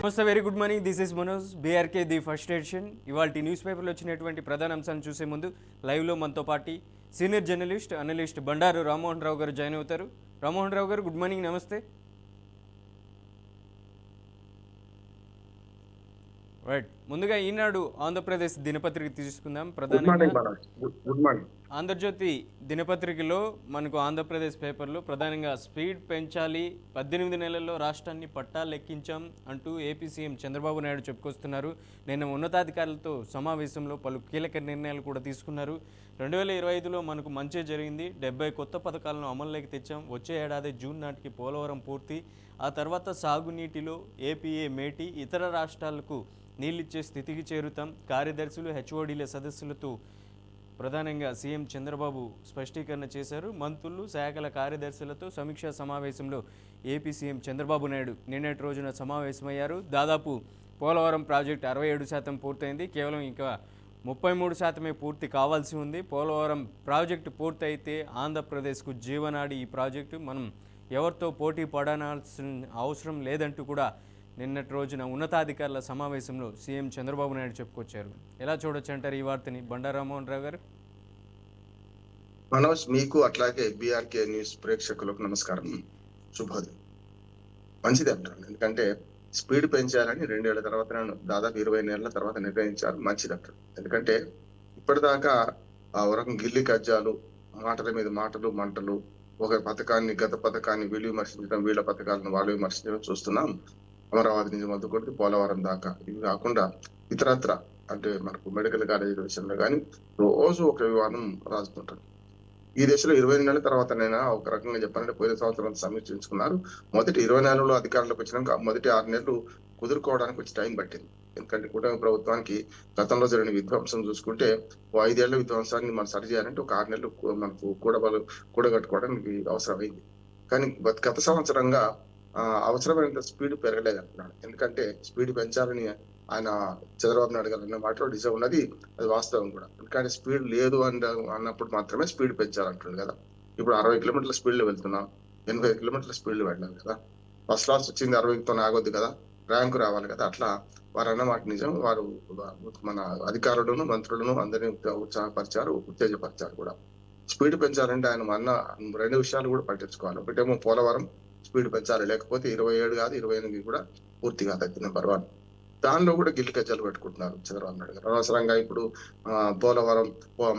నమస్తే, very good morning. This is Manoj, BRK the first edition. ఇవాళ news పేపర్లో వచ్చినటువంటి ప్రధాన అంశాలను చూసే ముందు లైవ్లో మనతో పాటు senior journalist analyst Bandaru Rammohan Rao garu join అవుతారు. రామ్మోహన్ రావు గారు, గుడ్ మార్నింగ్, నమస్తే. రైట్, ముందుగా ఈనాడు ఆంధ్రప్రదేశ్ దినపత్రిక తీసుకుందాం. ప్రధానంగా ఆంధ్రజ్యోతి దినపత్రికలో మనకు ఆంధ్రప్రదేశ్ పేపర్లో ప్రధానంగా స్పీడ్ పెంచాలి, 18 నెలల్లో రాష్ట్రాన్ని పట్టాలెక్కించాం అంటూ ఏపీ సీఎం చంద్రబాబు నాయుడు చెప్పుకొస్తున్నారు. నిన్న ఉన్నతాధికారులతో సమావేశంలో పలు కీలక నిర్ణయాలు కూడా తీసుకున్నారు. 2025లో మనకు మంచి జరిగింది, 70 కొత్త పథకాలను అమల్లోకి తెచ్చాం. వచ్చే ఏడాది జూన్ నాటికి పోలవరం పూర్తి, ఆ తర్వాత సాగునీటిలో ఏపీఏ మేటి, ఇతర రాష్ట్రాలకు నీళ్ళిచ్చే స్థితికి చేరుతాం. కార్యదర్శులు హెచ్ఓడీల సదస్సులతో ప్రధానంగా సీఎం చంద్రబాబు స్పష్టీకరణ చేశారు. మంత్రులు, శాఖల కార్యదర్శులతో సమీక్షా సమావేశంలో ఏపీ సీఎం చంద్రబాబు నాయుడు నిన్నటి రోజున సమావేశమయ్యారు. దాదాపు పోలవరం ప్రాజెక్టు 67% పూర్తయింది, కేవలం ఇంకా 33% పూర్తి కావాల్సి ఉంది. పోలవరం ప్రాజెక్టు పూర్తయితే ఆంధ్రప్రదేశ్కు జీవనాడి ఈ ప్రాజెక్టు. మనం ఎవరితో పోటీ పడాల్సిన అవసరం లేదంటూ కూడా నిన్నటి రోజున ఉన్నతాధికారుల సమావేశంలో సీఎం చంద్రబాబు నాయుడు చెప్పుకొచ్చారు. ఎలా చూడొచ్చు అంటారు ఈ వార్తని, బండారు రామ్మోహన్ రావు గారు? మనోజ్, మీకు అట్లాగే బీఆర్కే న్యూస్ ప్రేక్షకులకు నమస్కారం, శుభోదయం. మంచిది అంటారు, ఎందుకంటే స్పీడ్ పెంచాలని 2 ఏళ్ల తర్వాత, దాదాపు 20 నెలల తర్వాత నిర్ణయించారు. మంచిది అంటారు, ఎందుకంటే ఇప్పటిదాకా ఆ వరకు గిల్లి కజ్జాలు, మాటల మీద మాటలు, మంటలు, ఒక పథకాన్ని గత పథకాన్ని వీళ్ళు విమర్శించడం, వీళ్ళ పథకాలను వాళ్ళు విమర్శించడం చూస్తున్నాం. అమరావతి నుంచి మొదలుకొట్టి పోలవరం దాకా. ఇవి కాకుండా ఇతరత్ర అంటే మనకు మెడికల్ కాలేజీల విషయంలో కానీ రోజు ఒక వివాదం రాజుతుంటారు. ఈ దశలో 20 నెలల తర్వాతనైనా ఒక రకంగా చెప్పాలంటే పోయిన సంవత్సరం సమీక్షించుకున్నారు. మొదటి 20 నెలల్లో అధికారంలోకి వచ్చినాక మొదటి 6 నెలలు కుదురుకోవడానికి వచ్చి టైం పట్టింది. ఎందుకంటే కూటమి ప్రభుత్వానికి గతంలో జరిగిన విధ్వంసం చూసుకుంటే 5 ఏళ్ల విధ్వంసాన్ని మనం సరి చేయాలంటే ఒక 6 నెలలు మనకు కూడగట్టుకోవడానికి అవసరమైంది. కానీ గత సంవత్సరంగా అవసరమైనంత స్పీడ్ పెరగలేదు అంటున్నాడు. ఎందుకంటే స్పీడ్ పెంచాలని ఆయన చంద్రబాబు నాయుడు గారు అన్న మాటలో డిజైన్ ఉన్నది, అది వాస్తవం కూడా. ఎందుకంటే స్పీడ్ లేదు అన్నప్పుడు మాత్రమే స్పీడ్ పెంచాలంటుంది కదా. ఇప్పుడు 60 కిలోమీటర్ల స్పీడ్లో వెళ్తున్నాం, 85 కిలోమీటర్ల స్పీడ్లో వెళ్ళాలి కదా. ఫస్ట్ క్లాస్ వచ్చింది 60తో ఆగొద్దు కదా, ర్యాంకు రావాలి కదా. అట్లా వారు అన్నమాట నిజం. వారు మన అధికారులను, మంత్రులను అందరినీ ఉత్సాహపరిచారు, ఉత్తేజపరిచారు కూడా. స్పీడ్ పెంచాలంటే ఆయన అన్న 2 విషయాలు కూడా పట్టించుకోవాలి. ఒకటేమో పోలవరం స్పీడ్ పెంచాలి, లేకపోతే 27 కాదు 28 కూడా పూర్తిగా తగ్గిన పర్వాలేదు. దానిలో కూడా గిల్లి కజ్జాలు పెట్టుకుంటున్నారు చంద్రబాబు నాయుడు గారు. అనవసరంగా ఇప్పుడు పోలవరం,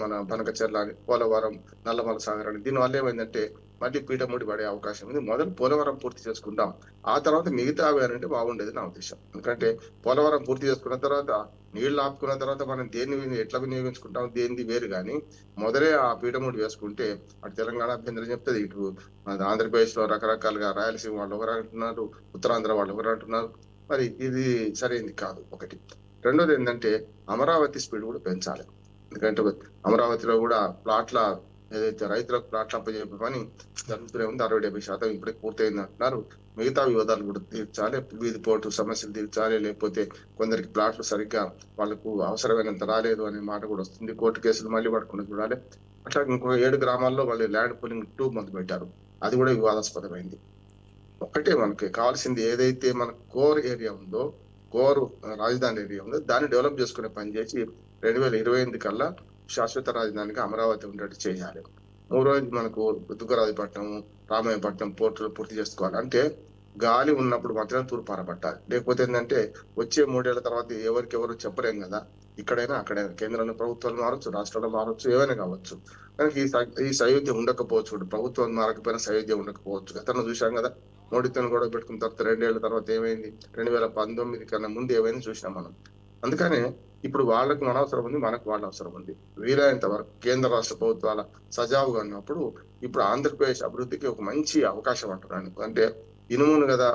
మన బనకచెర్ల అని, పోలవరం, నల్లమల సాగర్ అని, దీనివల్ల ఏమైందంటే మళ్ళీ పీఠముడి పడే అవకాశం ఉంది. మొదలు పోలవరం పూర్తి చేసుకుంటాం, ఆ తర్వాత మిగతా అంటే బాగుండేది నా ఉద్దేశం. ఎందుకంటే పోలవరం పూర్తి చేసుకున్న తర్వాత, నీళ్లు ఆపుకున్న తర్వాత మనం దేన్ని ఎట్లా వినియోగించుకుంటాం దేనిది వేరు, కానీ మొదలే ఆ పీఠముడి వేసుకుంటే అటు తెలంగాణ అభ్యంతరం చెప్తుంది, ఇటు ఆంధ్రప్రదేశ్ లో రకరకాలుగా రాయలసీమ వాళ్ళు ఒకరు అంటున్నారు, ఉత్తరాంధ్ర వాళ్ళు ఒకరు అంటున్నారు. మరి ఇది సరైనది కాదు. ఒకటి. రెండోది ఏంటంటే అమరావతి స్పీడ్ కూడా పెంచాలి. ఎందుకంటే అమరావతిలో కూడా ప్లాట్ల ఏదైతే రైతులకు ప్లాట్లు అప్పచెప్పమని జరుగుతూనే ఉంది. 60-70% ఇప్పటికి పూర్తయింది అంటున్నారు. మిగతా వివాదాలు కూడా తీర్చాలి, వీధి పోటు సమస్యలు తీర్చాలి, లేకపోతే కొందరికి ప్లాట్లు సరిగ్గా వాళ్ళకు అవసరమైనంత రాలేదు అనే మాట కూడా వస్తుంది. కోర్టు కేసులు మళ్ళీ పడుకుని చూడాలి. అట్లా ఇంకో 7 గ్రామాల్లో వాళ్ళు ల్యాండ్ పూలింగ్ 2 మొదలు పెట్టారు, అది కూడా వివాదాస్పదమైంది. ఒకటే మనకి కావాల్సింది, ఏదైతే మన కోర్ ఏరియా ఉందో, కోర్ రాజధాని ఏరియా ఉందో దాన్ని డెవలప్ చేసుకునే పని చేసి 2028 కల్లా శాశ్వత రాజధానిగా అమరావతి ఉండేట్టు చేయాలి. 3వది మనకు దుగ్గరాజపట్నం, రామాయపట్నం పోర్టులు పూర్తి చేసుకోవాలి. అంటే గాలి ఉన్నప్పుడు మాత్రమే తూర్పారబట్టాలి, లేకపోతే ఏంటంటే వచ్చే 3 ఏళ్ల తర్వాత ఎవరికెవరు చెప్పలేం కదా. ఇక్కడైనా అక్కడైనా కేంద్రంలో ప్రభుత్వాలు మారచ్చు, రాష్ట్రాలు మారచ్చు, ఏమైనా కావచ్చు. కానీ ఈ సయోధ్య ఉండకపోవచ్చు, ప్రభుత్వం మారకపోయినా సయోధ్య ఉండకపోవచ్చు. గతంలో చూసాం కదా, మోడీతో గొడవ పెట్టుకున్న తర్వాత 2 ఏళ్ల తర్వాత ఏమైంది, 2019 కన్నా ముందు ఏమైంది చూసినాం మనం. అందుకనే ఇప్పుడు వాళ్ళకు మన అవసరం ఉంది, మనకు వాళ్ళ అవసరం ఉంది. వీలైనంత వరకు కేంద్ర రాష్ట్ర ప్రభుత్వాల సజావుగా ఉన్నప్పుడు ఇప్పుడు ఆంధ్రప్రదేశ్ అభివృద్ధికి ఒక మంచి అవకాశం అంటున్నాను. అంటే ఇనుమును కదా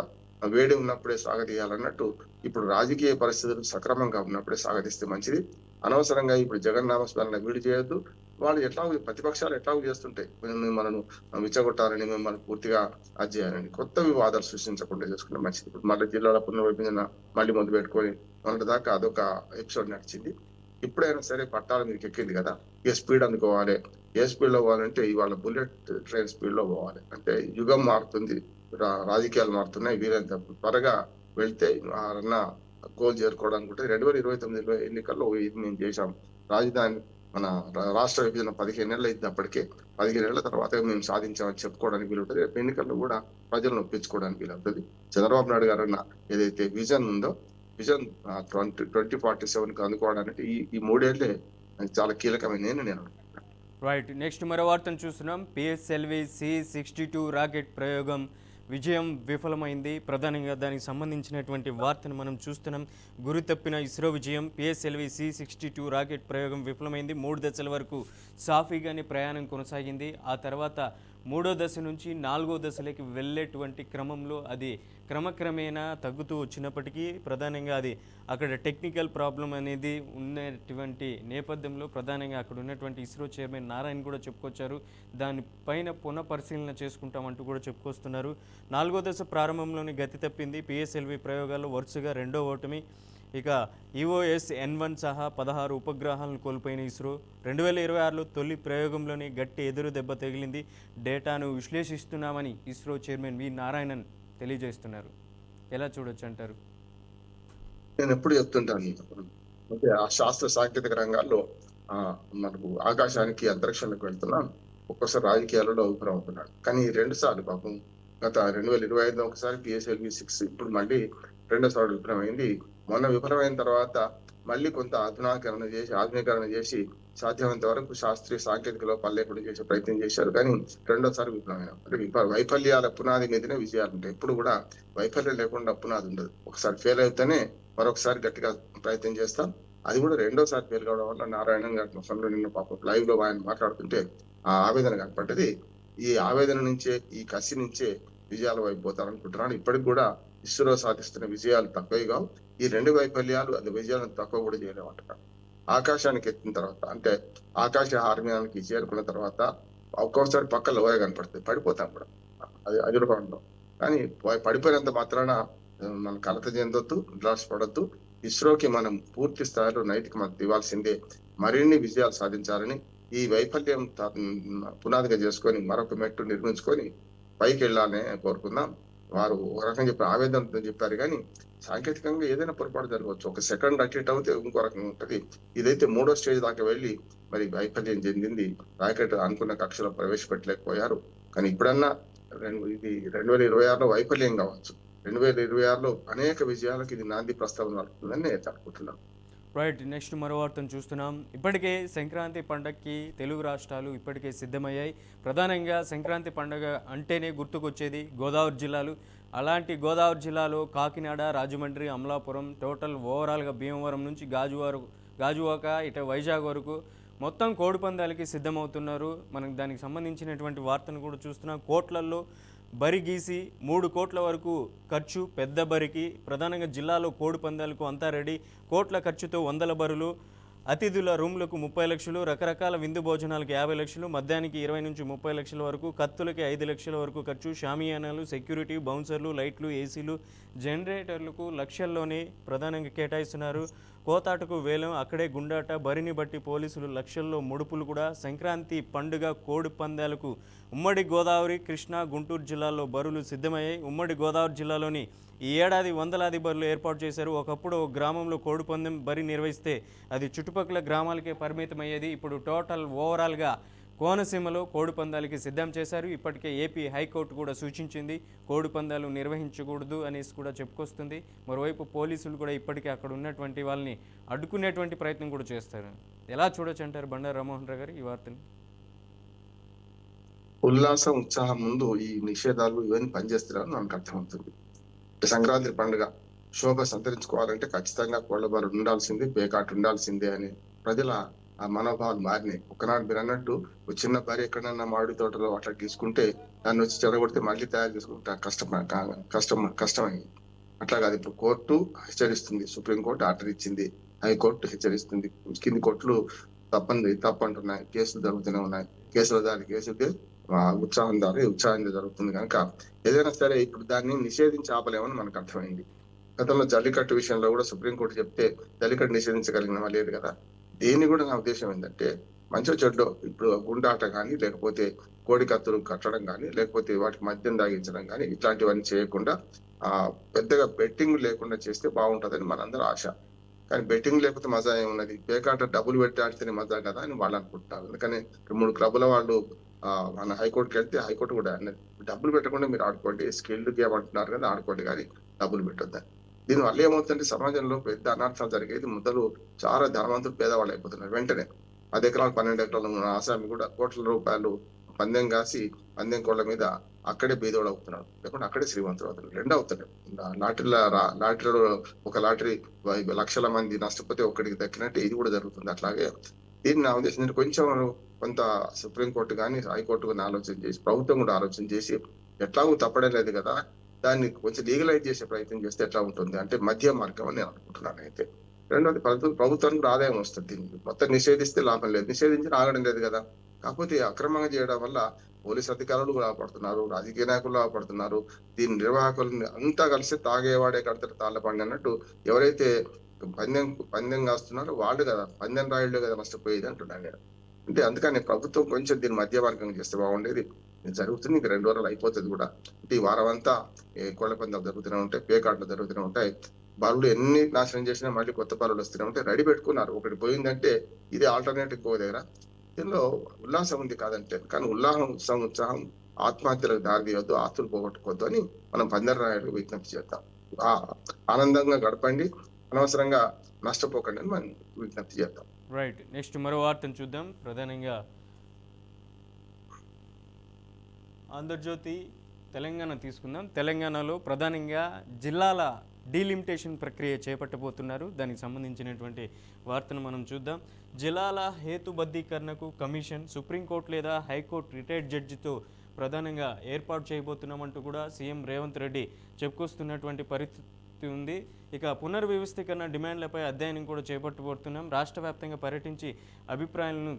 వేడి ఉన్నప్పుడే సాగదీయాలన్నట్టు ఇప్పుడు రాజకీయ పరిస్థితులు సక్రమంగా ఉన్నప్పుడే సాగదీస్తే మంచిది. అనవసరంగా ఇప్పుడు జగన్నామస్మరణ వీడి చేయొద్దు. వాళ్ళు ఎట్లా ప్రతిపక్షాలు ఎట్లా చేస్తుంటాయి, మనను విచ్చగొట్టాలని, మిమ్మల్ని పూర్తిగా అది చేయాలని, కొత్త వివాదాలు సృష్టించకుండా చేసుకుంటే మంచిది. ఇప్పుడు మళ్ళీ జిల్లాల పునర్విభజన మళ్ళీ మొదలు పెట్టుకొని మొన్నటి దాకా అదొక ఎపిసోడ్ నడిచింది. ఇప్పుడైనా సరే పట్టాలు మీకు ఎక్కింది కదా, ఏ స్పీడ్ అందుకోవాలి, ఏ స్పీడ్ లో పోవాలంటే ఇవాళ బుల్లెట్ ట్రైన్ స్పీడ్ లో పోవాలి. అంటే యుగం మారుతుంది, రాజకీయాలు మారుతున్నాయి, వీరంత త్వరగా వెళ్తే అన్న గోల్ చేరుకోవడానికి ఉంటుంది. 2029 ఎన్నికల్లో ఇది మేము చేశాం. రాజధాని మన రాష్ట్ర విభజన 15 ఏళ్ళు అయింది. అప్పటికే 15 ఏళ్ల తర్వాత మేము సాధించామని చెప్పుకోవడానికి వీలుంటుంది. రేపు ఎన్నికల్లో కూడా ప్రజలను ఒప్పించుకోవడానికి వీలవుతుంది. చంద్రబాబు నాయుడు గారు అన్న ఏదైతే విజన్ ఉందో, విజన్ 2047కి అందుకోవడానికి ఈ 3 ఏళ్లే చాలా కీలకమైన నేను. రైట్, నెక్స్ట్ మరో వార్తను చూస్తున్నాం. పిఎస్ఎల్వి C-62 రాకెట్ ప్రయోగం విజయం విఫలమైంది. ప్రధానంగా దానికి సంబంధించినటువంటి వార్తను మనం చూస్తున్నాం. గురి తప్పిన ఇస్రో విజయం. పిఎస్ఎల్వి C-62 రాకెట్ ప్రయోగం విఫలమైంది. 3 దశల వరకు సాఫీగానే ప్రయాణం కొనసాగింది. ఆ తర్వాత 3వ దశ నుంచి 4వ దశలోకి వెళ్ళేటువంటి క్రమంలో అది క్రమక్రమేణా తగ్గుతూ వచ్చినప్పటికీ ప్రధానంగా అది అక్కడ టెక్నికల్ ప్రాబ్లం అనేది ఉన్నటువంటి నేపథ్యంలో ప్రధానంగా అక్కడ ఉన్నటువంటి ఇస్రో చైర్మన్ నారాయణ కూడా చెప్పుకొచ్చారు. దానిపైన పునఃపరిశీలన చేసుకుంటామంటూ కూడా చెప్పుకొస్తున్నారు. 4వ దశ ప్రారంభంలోని గతి తప్పింది. పిఎస్ఎల్వి ప్రయోగాల్లో వరుసగా 2వ ఓటమి. ఇక EOS-N1 సహా 16 ఉపగ్రహాలను కోల్పోయిన ఇస్రో 2026లో తొలి ప్రయోగంలోనే గట్టి ఎదురు దెబ్బ తగిలింది. డేటాను విశ్లేషిస్తున్నామని ఇస్రో చైర్మన్ వి నారాయణన్ తెలియజేస్తున్నారు. ఎలా చూడొచ్చు అంటారు? నేను ఎప్పుడు చెప్తుంటాను, అంటే ఆ శాస్త్ర సాంకేతిక రంగాల్లో మనకు ఆకాశానికి అంతరిక్షంలోకి వెళ్తున్నాం. ఒక్కోసారి రాజకీయాలలో అభిప్రాయం అవుతున్నాడు. కానీ 2 సార్లు పాపం గత 2025 ఒకసారి PSLV-6, ఇప్పుడు మళ్ళీ 2వ సారి విఫలమైంది. మొన్న విఫలమైన తర్వాత మళ్ళీ కొంత ఆధునీకరణ చేసి సాధ్యమైనంత వరకు శాస్త్రీయ సాంకేతిక లోపాలు లేకుండా చేసే ప్రయత్నం చేశారు. కానీ 2వ సారి విఫలమైన అంటే వైఫల్యాల పునాది మీదనే విజయాలు ఉంటాయి. ఎప్పుడు కూడా వైఫల్యం లేకుండా పునాది ఉండదు. ఒకసారి ఫెయిల్ అయితేనే మరొకసారి గట్టిగా ప్రయత్నం చేస్తాం. అది కూడా 2వ సారి ఫెయిల్ కావడం వల్ల నారాయణ గారి నిన్న పాపం లైవ్ లో ఆయన మాట్లాడుతుంటే ఆ ఆవేదన కనపడ్డది. ఈ ఆవేదన నుంచే, ఈ కసి నుంచే విజయాల వైపు పోతారనుకుంటున్నాను. ఇప్పటికి కూడా ఇస్రో సాధిస్తున్న విజయాలు తక్కువే కావు. ఈ 2 వైఫల్యాలు అది విజయాలను తక్కువ కూడా చేయలేమంటున్నారు. ఆకాశానికి ఎత్తిన తర్వాత, అంటే ఆకాశ హార్మ్యానికి చేరుకున్న తర్వాత ఒక్కోసారి పక్కన లోయ కనపడుతుంది, పడిపోతాం కూడా అది అదురుకోవడంలో. కానీ పడిపోయినంత మాత్రాన మనం కలత చెందొద్దు, నిరాశపడద్దు. ఇస్రోకి మనం పూర్తి స్థాయిలో నైతిక మద్దతు ఇవ్వాల్సిందే. మరిన్ని విజయాలు సాధించాలని, ఈ వైఫల్యం పునాదిగా చేసుకొని మరొక మెట్టు నిర్మించుకొని పైకి వెళ్ళాలని కోరుకుందాం. వారు ఒక రకంగా చెప్పి ఆవేదనతో చెప్పారు. కానీ సాంకేతికంగా ఏదైనా పొరపాటు జరగవచ్చు. ఒక సెకండ్ అటు ఇటు అవుతే ఇంకో రకంగా ఉంటది. ఇదైతే 3వ స్టేజ్ దాకా వెళ్ళి మరి వైఫల్యం చెందింది. రాకెట్ అనుకున్న కక్షలో ప్రవేశపెట్టలేకపోయారు. కానీ ఇప్పుడన్నా ఇది 2026లో వైఫల్యం కావచ్చు. 2026లో అనేక విజయాలకు ఇది నాంది ప్రస్తావన అవుతుందని నేను అనుకుంటున్నాను. రైట్, నెక్స్ట్ మరో వార్తను చూస్తున్నాం. ఇప్పటికే సంక్రాంతి పండగకి తెలుగు రాష్ట్రాలు ఇప్పటికే సిద్ధమయ్యాయి. ప్రధానంగా సంక్రాంతి పండగ అంటేనే గుర్తుకొచ్చేది గోదావరి జిల్లాలు. అలాంటి గోదావరి జిల్లాలో కాకినాడ, రాజమండ్రి, అమలాపురం, టోటల్ ఓవరాల్గా భీమవరం నుంచి గాజువాక ఇటు వైజాగ్ వరకు మొత్తం కోడిపందాలకి సిద్ధమవుతున్నారు. మనకు దానికి సంబంధించినటువంటి వార్తను కూడా చూస్తున్నాం. కోట్లల్లో బరి గీసి 3 కోట్ల వరకు ఖర్చు పెద్ద బరికి. ప్రధానంగా జిల్లాలో కోడి పందాలకు అంతా రెడీ. కోట్ల ఖర్చుతో 100 బరులు, అతిథుల రూమ్లకు 30 లక్షలు, రకరకాల విందు భోజనాలకు 50 లక్షలు, మద్యానికి 20 నుంచి 30 లక్షల వరకు, కత్తులకి 5 లక్షల వరకు ఖర్చు, షామియానాలు, సెక్యూరిటీ, బౌన్సర్లు, లైట్లు, ఏసీలు, జనరేటర్లకు లక్షల్లోనే ప్రధానంగా కేటాయిస్తున్నారు. కోతాటకు వేలం, అక్కడే గుండాట, బరిని బట్టి పోలీసులు లక్షల్లో ముడుపులు కూడా. సంక్రాంతి పండుగ కోడి పందాలకు ఉమ్మడి గోదావరి, కృష్ణా, గుంటూరు జిల్లాల్లో బరులు సిద్ధమయ్యాయి. ఉమ్మడి గోదావరి జిల్లాలోని ఈ ఏడాది వందలాది బరులు ఏర్పాటు చేశారు. ఒకప్పుడు ఒక గ్రామంలో కోడి పందెం బరి నిర్వహిస్తే అది చుట్టుపక్కల గ్రామాలకే పరిమితమయ్యేది. ఇప్పుడు టోటల్ ఓవరాల్గా కోనసీమలో కోడి పందాలకి సిద్ధం చేశారు. ఇప్పటికే ఏపీ హైకోర్టు కూడా సూచించింది కోడి పందాలు నిర్వహించకూడదు అనేసి కూడా చెప్పుకొస్తుంది. మరోవైపు పోలీసులు కూడా ఇప్పటికే అక్కడ ఉన్నటువంటి వాళ్ళని అడ్డుకునేటువంటి ప్రయత్నం కూడా చేస్తారు. ఎలా చూడొచ్చు అంటారు బండారు రామ్మోహన్ రావు గారు ఈ వార్తని? ఉల్లాసం, ఉత్సాహం ముందు ఈ నిషేధాలు ఇవన్నీ పనిచేస్తున్నారని మనకు అర్థమవుతుంది. సంక్రాంతి పండుగ శోభ సంతరించుకోవాలంటే ఖచ్చితంగా కోళ్ల బారు ఉండాల్సిందే, పేకాట ఉండాల్సిందే అని ప్రజల ఆ మనోభావాలు మారినాయి. ఒకనాడు మీరు అన్నట్టు చిన్న భార్య ఎక్కడన్నా మామిడి తోటలో అట్లా తీసుకుంటే దాన్ని వచ్చి చెడగొడితే మళ్ళీ తయారు చేసుకుంటా కష్టమైంది. అట్లా కాదు, ఇప్పుడు కోర్టు హెచ్చరిస్తుంది, సుప్రీంకోర్టు ఆర్డర్ ఇచ్చింది, హైకోర్టు హెచ్చరిస్తుంది. కింది కోర్టులు తప్పంటున్నాయి, కేసులు జరుగుతూనే ఉన్నాయి. కేసులకి ఉత్సాహంగా జరుగుతుంది. కనుక ఏదైనా సరే ఇప్పుడు దాన్ని నిషేధించి ఆపలేమని మనకు అర్థమైంది. గతంలో జల్లికట్టు విషయంలో కూడా సుప్రీంకోర్టు చెప్తే జల్లికట్టు నిషేధించగలిగిన లేదు కదా. దీన్ని కూడా నా ఉద్దేశం ఏంటంటే మంచి చెడ్డో ఇప్పుడు గుండాట కానీ లేకపోతే కోడి కత్తులు కట్టడం కానీ, లేకపోతే వాటికి మద్యం తాగించడం కానీ ఇట్లాంటివన్నీ చేయకుండా పెద్దగా బెట్టింగ్ లేకుండా చేస్తే బాగుంటదని మనందరి ఆశ. కానీ బెట్టింగ్ లేకపోతే మజా ఏమున్నది? పేకాట డబ్బులు పెట్టి ఆడితేనే మజా కదా అని వాళ్ళు అనుకుంటున్నారు. అందుకని 3 క్లబ్‌ల వాళ్ళు మన హైకోర్టుకెళ్తే హైకోర్టు కూడా అన్నది, డబ్బులు పెట్టకుండా మీరు ఆడుకోండి. స్కిల్డ్ గేమ్ అంటున్నారు కదా, ఆడుకోండి గానీ డబ్బులు పెట్టొద్దని. దీనివల్ల ఏమవుతుందంటే సమాజంలో పెద్ద అనర్థాలు జరిగేది. మొదలు చాలా ధనవంతులు పేదవాళ్ళు అయిపోతున్నారు వెంటనే. 10 ఎకరాలు 12 ఎకరాలు ఉన్న ఆసామి కూడా కోట్ల రూపాయలు పందెం కాసి పందెం కోళ్ల మీద అక్కడే బీదోడు అవుతున్నాడు, లేకుంటే అక్కడే శ్రీమంతుడు అవుతున్నాడు. 2 అవుతున్నాడు. లాటరీలో ఒక లాటరీ లక్షల మంది నష్టపోతే ఒక్కడికి దక్కినట్టు ఇది కూడా జరుగుతుంది. అట్లాగే దీన్ని నా ఉద్దేశం ఏంటంటే కొంచెం కొంత సుప్రీంకోర్టు కానీ హైకోర్టు కానీ ఆలోచన చేసి, ప్రభుత్వం కూడా ఆలోచన చేసి, ఎట్లాగో తప్పడం లేదు కదా, దాన్ని కొంచెం లీగలైజ్ చేసే ప్రయత్నం చేస్తే ఎట్లా ఉంటుంది అంటే మధ్య మార్గం అని నేను అనుకుంటున్నాను. అయితే రెండోది ప్రభుత్వానికి కూడా ఆదాయం వస్తుంది. దీనికి మొత్తం నిషేధిస్తే లాభం లేదు, నిషేధించి ఆగడం లేదు కదా. కాకపోతే అక్రమంగా చేయడం వల్ల పోలీస్ అధికారులు లాభపడుతున్నారు, రాజకీయ నాయకులు లాభపడుతున్నారు. దీని నిర్వాహకులు అంతా కలిసి తాగేవాడే కడతారు తాళ్ళ పండి అన్నట్టు ఎవరైతే పందెం కాస్తున్నారో వాళ్ళు కదా, పందెం రాయుళ్ళు కదా నష్టపోయేది అంటున్నాను నేను. అంటే అందుకని ప్రభుత్వం కొంచెం దీన్ని మధ్య మార్గం చేస్తే బాగుండేది. ఇది జరుగుతుంది, ఇంక 2 రోజులు అయిపోతుంది కూడా. అంటే ఈ వారం అంతా కోళ్ల పందాలు జరుగుతూనే ఉంటాయి, పేకాట్లు జరుగుతూనే ఉంటాయి. బరువులు ఎన్ని నాశనం చేసినా మళ్ళీ కొత్త బరువులు వస్తూనే ఉంటాయి. రెడీ పెట్టుకున్నారు. ఒకటి పోయిందంటే ఇది ఆల్టర్నేటివ్ ఇంకో దగ్గర. దీనిలో ఉల్లాసం ఉంది కాదంటే, కానీ ఉత్సాహం ఆత్మహత్యలకు దారి తీయొద్దు, ఆస్తులు పోగొట్టుకోవద్దు అని మనం పందెం రాయుడు విజ్ఞప్తి చేద్దాం. ఆనందంగా గడపండి, అనవసరంగా నష్టపోకండి అని మనం విజ్ఞప్తి చేద్దాం. రైట్. నెక్స్ట్ మరో వార్తను చూద్దాం. ప్రధానంగా ఆంధ్రజ్యోతి తెలంగాణ తీసుకుందాం. తెలంగాణలో ప్రధానంగా జిల్లాల డీలిమిటేషన్ ప్రక్రియ చేపట్టబోతున్నారు. దానికి సంబంధించినటువంటి వార్తను మనం చూద్దాం. జిల్లాల హేతుబద్ధీకరణకు కమిషన్ సుప్రీంకోర్టు లేదా హైకోర్టు రిటైర్డ్ జడ్జితో ప్రధానంగా ఏర్పాటు చేయబోతున్నామంటూ కూడా సీఎం రేవంత్ రెడ్డి చెప్పుకొస్తున్నటువంటి పరిస్థితి ఉంది. ఇక పునర్వ్యవస్థీకరణ డిమాండ్లపై అధ్యయనం కూడా చేపట్టబోతున్నాం. రాష్ట్ర వ్యాప్తంగా పర్యటించి అభిప్రాయాలను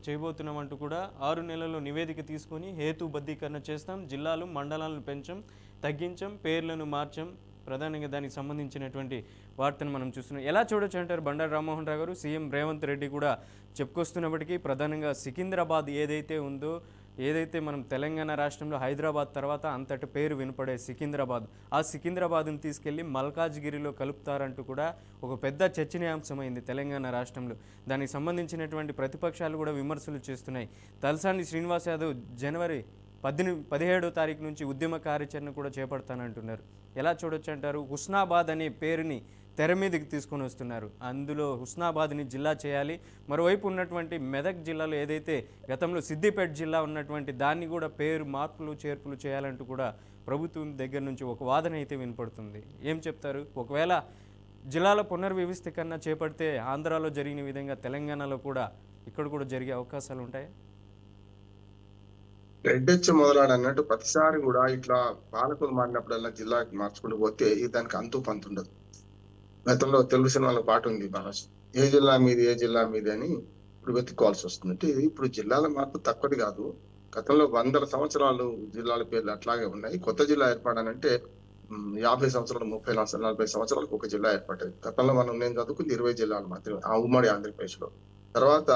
చేయబోతున్నామంటూ కూడా 6 నెలల్లో నివేదిక తీసుకొని హేతుబద్ధీకరణ చేస్తాం, జిల్లాలు మండలాలను పెంచం, తగ్గించం, పేర్లను మార్చం. ప్రధానంగా దానికి సంబంధించినటువంటి వార్తను మనం చూస్తున్నాం. ఎలా చూడొచ్చు అంటారు బండారు రామ్మోహన్ రావు గారు? సీఎం రేవంత్ రెడ్డి కూడా చెప్పుకొస్తున్నప్పటికీ ప్రధానంగా సికింద్రాబాద్ ఏదైతే మనం తెలంగాణ రాష్ట్రంలో హైదరాబాద్ తర్వాత అంతటి పేరు వినపడే సికింద్రాబాద్, ఆ సికింద్రాబాద్ను తీసుకెళ్లి మల్కాజ్గిరిలో కలుపుతారంటూ కూడా ఒక పెద్ద చర్చనీయాంశమైంది తెలంగాణ రాష్ట్రంలో. దానికి సంబంధించినటువంటి ప్రతిపక్షాలు కూడా విమర్శలు చేస్తున్నాయి. తలసాని శ్రీనివాస్ యాదవ్ జనవరి 17వ తారీఖు నుంచి ఉద్యమ కార్యాచరణ కూడా చేపడతానంటున్నారు. ఎలా చూడొచ్చు అంటారు? హుస్నాబాద్ అనే పేరుని తెర మీదకి తీసుకొని వస్తున్నారు. అందులో హుస్నాబాద్ని జిల్లా చేయాలి. మరోవైపు ఉన్నటువంటి మెదక్ జిల్లాలో ఏదైతే గతంలో సిద్దిపేట జిల్లా ఉన్నటువంటి దాన్ని కూడా పేరు మార్పులు చేర్పులు చేయాలంటూ కూడా ప్రభుత్వం దగ్గర నుంచి ఒక వాదన అయితే వినపడుతుంది. ఏం చెప్తారు? ఒకవేళ జిల్లాల పునర్వ్యవస్థీకరణ చేపడితే ఆంధ్రాలో జరిగిన విధంగా తెలంగాణలో కూడా ఇక్కడ కూడా జరిగే అవకాశాలు ఉంటాయి. రెడ్డెచ్చ మొదలాడు అన్నట్టు ప్రతిసారి కూడా ఇట్లా పాలకులు మారినప్పుడల్లా జిల్లాకి మార్చుకుంటూ పోతే దానికి అంతు పంతు ఉండదు. గతంలో తెలుగు సినిమాలో పాట ఉంది, ఏ జిల్లా మీది అని ఇప్పుడు వెతుక్కోవాల్సి వస్తుంది. అంటే ఇప్పుడు జిల్లాల మార్పు తక్కువది కాదు. గతంలో 100 సంవత్సరాలు జిల్లాల పేర్లు అట్లాగే ఉన్నాయి. కొత్త జిల్లా ఏర్పడాలంటే 50 సంవత్సరాలు, 30 40 సంవత్సరాలకు ఒక జిల్లా ఏర్పడ్డది. గతంలో నేను చదువుకుంది 20 జిల్లాలు మాత్రమే ఆ ఉమ్మడి ఆంధ్రప్రదేశ్ లో. తర్వాత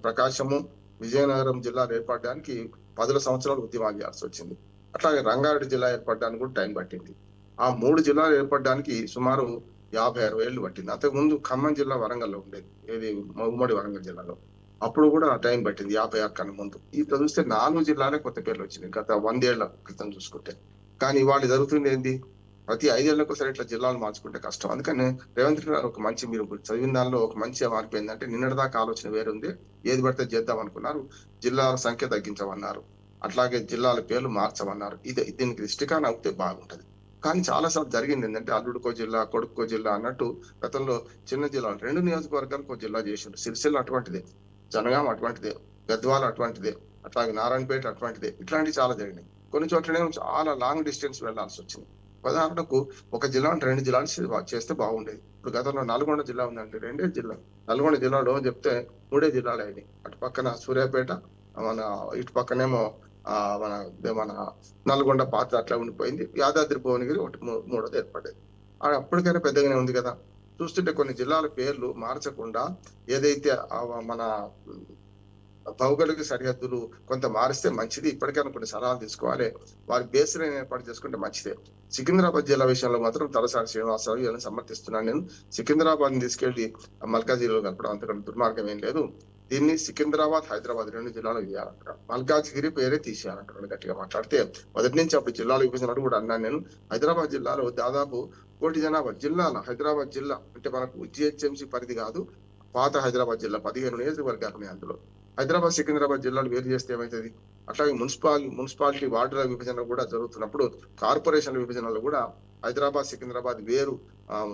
ప్రకాశము, విజయనగరం జిల్లాలు ఏర్పడడానికి 10 సంవత్సరాలు ఉద్యమాలు చేయాల్సి వచ్చింది. అట్లాగే రంగారెడ్డి జిల్లా ఏర్పడడానికి కూడా టైం పట్టింది. ఆ 3 జిల్లాలు ఏర్పడడానికి సుమారు 50-60 ఏళ్ళు పట్టింది. అంతకుముందు ఖమ్మం జిల్లా వరంగల్లో ఉండేది, ఏది ఉమ్మడి వరంగల్ జిల్లాలో. అప్పుడు కూడా టైం పట్టింది 56 కన్నా ముందు. ఇట్లా చూస్తే 4 జిల్లాలే కొత్త పేర్లు వచ్చినాయి గత 100 ఏళ్ల క్రితం చూసుకుంటే. కానీ ఇవాళ జరుగుతుంది ఏంది? ప్రతి 5 ఏళ్లకు ఒకసారి ఇట్లా జిల్లాలు మార్చుకుంటే కష్టం. అందుకని రేవంత్ రెడ్డి గారు ఒక మంచి, మీరు చదివిన దానిలో ఒక మంచి మార్పు ఏంటంటే, నిన్నటిదాకా ఆలోచన వేరుంది, ఏది పడితే చేద్దాం అనుకున్నారు, జిల్లాల సంఖ్య తగ్గించమన్నారు, అట్లాగే జిల్లాల పేర్లు మార్చమన్నారు. దీనికి దృష్టికాన అవుతే బాగుంటది. కానీ చాలా సార్లు జరిగింది ఏంటంటే, అల్లుడుకో జిల్లా, కొడుకో జిల్లా అన్నట్టు గతంలో చిన్న జిల్లాలు 2 నియోజకవర్గాలకు ఒక జిల్లా చేసిండు. సిరిసిల్ల అటువంటిదే, జనగాం అటువంటిదే, గద్వాల అటువంటిదే, అట్లాగే నారాయణపేట అటువంటిదే. ఇట్లాంటివి చాలా జరిగినాయి. కొన్ని చోట్లనేమో చాలా లాంగ్ డిస్టెన్స్ వెళ్లాల్సి వచ్చింది. ఉదాహరణకు ఒక జిల్లా 2 జిల్లాలు చేస్తే బాగుండేది. ఇప్పుడు గతంలో నల్గొండ జిల్లా ఉందంటే 2 జిల్లా. నల్గొండ జిల్లాలో చెప్తే 3 జిల్లాలు అయినాయి. అటు పక్కన సూర్యాపేట, ఇటు పక్కనేమో మన నల్గొండ పాత్ర అట్లా ఉండిపోయింది. యాదాద్రి భువనగిరి ఒకటి 3వది ఏర్పడేది. అప్పటికైనా పెద్దగానే ఉంది కదా. చూస్తుంటే కొన్ని జిల్లాల పేర్లు మార్చకుండా ఏదైతే మన భౌగోళిక సరిహద్దులు కొంత మారిస్తే మంచిది. ఇప్పటికైనా కొన్ని సలహాలు తీసుకోవాలి. వారి బేస్ లైన్ ఏర్పాటు చేసుకుంటే మంచిదే. సికింద్రాబాద్ జిల్లా విషయంలో మాత్రం తలసాని శ్రీనివాసరావు ఇవన్నీ సమర్థిస్తున్నాను నేను. సికింద్రాబాద్ తీసుకెళ్లి మల్కాజిగిరిలో కలపడం అంతకంటే దుర్మార్గం ఏం లేదు. దీన్ని సికింద్రాబాద్, హైదరాబాద్ 2 జిల్లాలు వేయాలంటారు. మల్కాజిగిరి పేరే తీసేయాలంటారు గట్టిగా మాట్లాడితే. మొదటి నుంచి అప్పుడు జిల్లాలు విభజన కూడా అన్నాను నేను. హైదరాబాద్ జిల్లాలో దాదాపు 1 కోటి జనాభా జిల్లాల హైదరాబాద్ జిల్లా అంటే మనకు జిహెచ్ఎంసీ పరిధి కాదు, పాత హైదరాబాద్ జిల్లా 15 నియోజకవర్గాలు ఉన్నాయి అందులో. హైదరాబాద్, సికింద్రాబాద్ జిల్లాలు వేరు చేస్తే ఏమవుతుంది? అట్లాగే మున్సిపాలిటీ వార్డుల విభజన కూడా జరుగుతున్నప్పుడు కార్పొరేషన్ల విభజనలో కూడా హైదరాబాద్, సికింద్రాబాద్ వేరు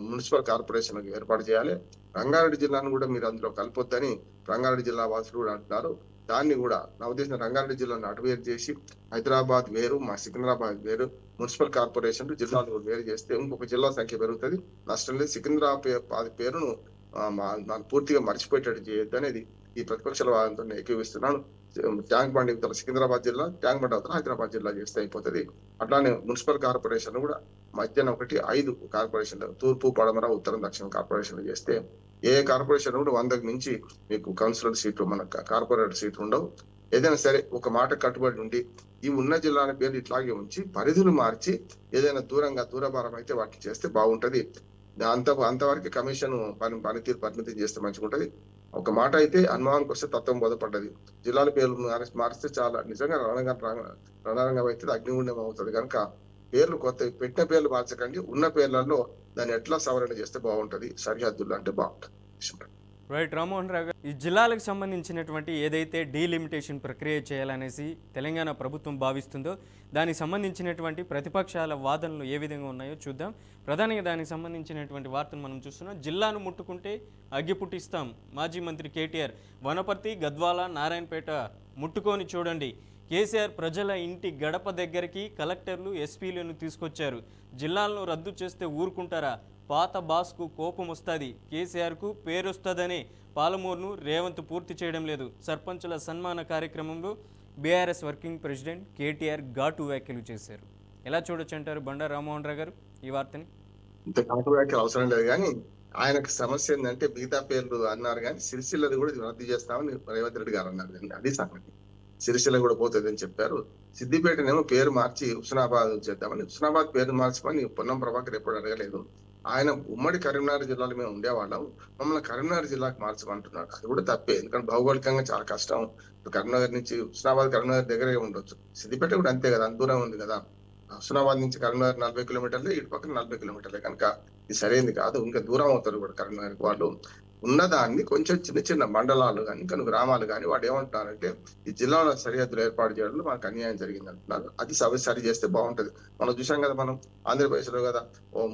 మున్సిపల్ కార్పొరేషన్ ఏర్పాటు చేయాలి. రంగారెడ్డి జిల్లాను కూడా మీరు అందులో కలపొద్దని రంగారెడ్డి జిల్లా వాసులు కూడా అంటున్నారు. దాన్ని కూడా నా ఉద్దేశం రంగారెడ్డి జిల్లాను అటువేరు చేసి హైదరాబాద్ వేరు, మా సికింద్రాబాద్ వేరు, మున్సిపల్ కార్పొరేషన్ జిల్లాలు వేరు చేస్తే ఇంకొక జిల్లా సంఖ్య పెరుగుతుంది. నష్టం లేదు. సికింద్రాబాద్ పేరును పూర్తిగా మర్చిపోయేటట్టు చేయొద్దు అనేది ఈ ప్రతిపక్షాల వాదంతో ఏకీవిస్తున్నాను. ట్యాంక్ బండ్ ఇవతల సికింద్రాబాద్ జిల్లా, ట్యాంక్ బండ్ అవతల హైదరాబాద్ జిల్లా చేస్తే అయిపోతుంది. అట్లానే మున్సిపల్ కార్పొరేషన్ కూడా మధ్యాహ్నం 5 కార్పొరేషన్లు, తూర్పు, పడమర, ఉత్తరం, దక్షిణ కార్పొరేషన్లు చేస్తే ఏ కార్పొరేషన్ కూడా 100కి మించి మీకు కౌన్సిలర్ సీట్లు, మన కార్పొరేటర్ సీట్లు ఉండవు. ఏదైనా సరే ఒక మాట కట్టుబడి ఉండి ఈ ఉన్న జిల్లాల పేర్లు ఇట్లాగే ఉంచి పరిధులు మార్చి ఏదైనా దూరభారం అయితే వాటిని చేస్తే బాగుంటది. అంతవరకు కమిషన్ పనితీరు పరిమితి చేస్తే మంచిగా ఉంటది. ఒక మాట అయితే అనుమానానికి వస్తే తత్వం బోధపడ్డది. జిల్లాల పేర్లు మారిస్తే చాలా నిజంగా రణరంగం అయితే అగ్నిగుండం అవుతుంది. కనుక పేర్లు కొత్త పెట్టిన పేర్లు మార్చకండి. ఉన్న పేర్లలో దాన్ని ఎట్లా సవరణ చేస్తే బాగుంటది, సరిహద్దులు అంటే బాగుంటది. రైట్. రామ్మోహన్ రావు గారు, ఈ జిల్లాలకు సంబంధించినటువంటి ఏదైతే డీలిమిటేషన్ ప్రక్రియ చేయాలనేసి తెలంగాణ ప్రభుత్వం భావిస్తుందో దానికి సంబంధించినటువంటి ప్రతిపక్షాల వాదనలు ఏ విధంగా ఉన్నాయో చూద్దాం. ప్రధానంగా దానికి సంబంధించినటువంటి వార్తను మనం చూస్తున్నాం. జిల్లాను ముట్టుకుంటే అగ్గి పుట్టిస్తాం. మాజీ మంత్రి కేటీఆర్ వనపర్తి, గద్వాల, నారాయణపేట ముట్టుకొని చూడండి. కేసీఆర్ ప్రజల ఇంటి గడప దగ్గరికి కలెక్టర్లు, ఎస్పీలను తీసుకొచ్చారు. జిల్లాలను రద్దు చేస్తే ఊరుకుంటారా? పాత బాస్కు కోపం వస్తుంది. కేసీఆర్కు పేరొస్తుందనే పాలమూరును రేవంత్ పూర్తి చేయడం లేదు. సర్పంచుల సన్మాన కార్యక్రమంలో బీఆర్ఎస్ వర్కింగ్ ప్రెసిడెంట్ కేటీఆర్ ఘాటు వ్యాఖ్యలు చేశారు. ఎలా చూడొచ్చు అంటారు బండా రామ్మోహన్ రావు గారు ఈ వార్తని? ఇంత ఘాటు వ్యాఖ్యలు అవసరం లేదు, కానీ ఆయనకు సమస్య ఏంటంటే మిగతా పేర్లు అన్నారు కానీ సిరిసిల్లది కూడా రద్దు చేస్తామని రేవంత్ రెడ్డి గారు అన్నారు. అది సంగతి. సిరిసిల్ల కూడా పోతుంది అని చెప్పారు. సిద్దిపేటనేమో పేరు మార్చి హుస్నాబాద్ చేద్దామని, హుస్నాబాద్ పేరు మార్చమని పొన్నం ప్రభాకర్ ఎప్పుడు అడగలేదు. ఆయన ఉమ్మడి కరీంనగర్ జిల్లాలో మేము ఉండేవాళ్ళం, మమ్మల్ని కరీంనగర్ జిల్లాకు మార్చమంటున్నాడు. అది కూడా తప్పే, ఎందుకంటే భౌగోళికంగా చాలా కష్టం. కరీంనగర్ నుంచి హుస్నాబాద్ కరీంనగర్ దగ్గరే ఉండొచ్చు. సిద్దిపేట కూడా అంతే కదా, అంత దూరం ఉంది కదా. హుస్నాబాద్ నుంచి కరీంనగర్ 40 కిలోమీటర్లే, ఇటు పక్కన 40 కిలోమీటర్లే. కనుక ఇది సరైనది కాదు. ఇంకా దూరం అవుతారు కూడా కరీంనగర్ వాళ్ళు. ఉన్నదాన్ని కొంచెం చిన్న మండలాలు కానీ కొన్ని గ్రామాలు కానీ వాడు ఏమంటున్నారంటే ఈ జిల్లాల సరిహద్దులు ఏర్పాటు చేయడంలో మనకు అన్యాయం జరిగింది అంటున్నారు. అది సరి చేస్తే బాగుంటది. మనం చూసాం కదా, మనం ఆంధ్రప్రదేశ్ లో కదా